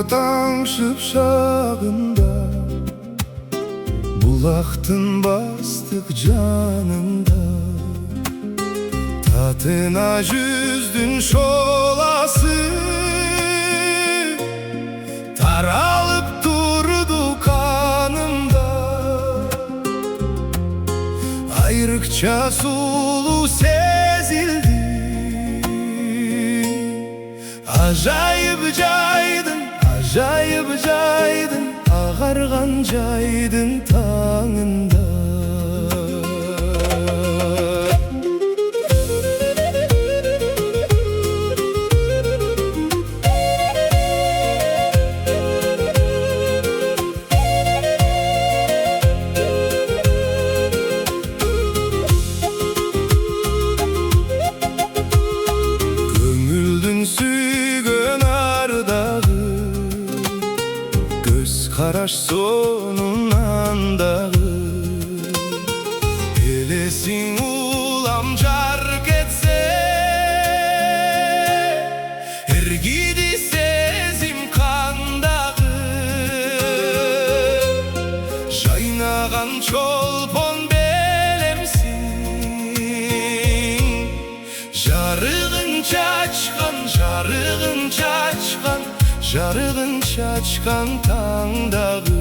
taң şıpşağında, bulақтың бастық жанында, татына жүздің шоласы таралып тұрды қанымда. Айрықша сұлу сезілді, ажайып жайдың, ағарған жайдың таңында. Көңілдің сүйген ардағы, көз қараш соңынандағы. Елесің улам жар кетсе, іргеді сезім қандағы. Жайнаған чолпон белемсің, жарығын чачқан таңдағы.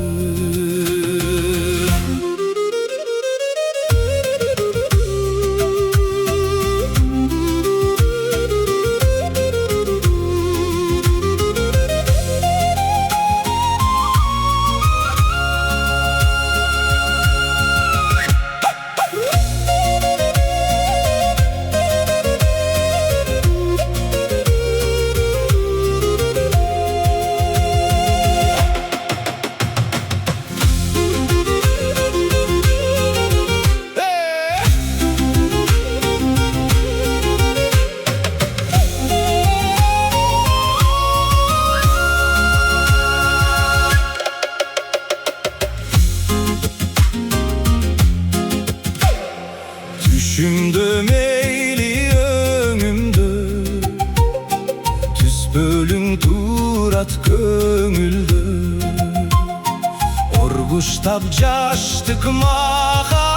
Düşümdü meyli öңümdü, түс бөлүң турат көңүлдү. Оргуштап жаштык мага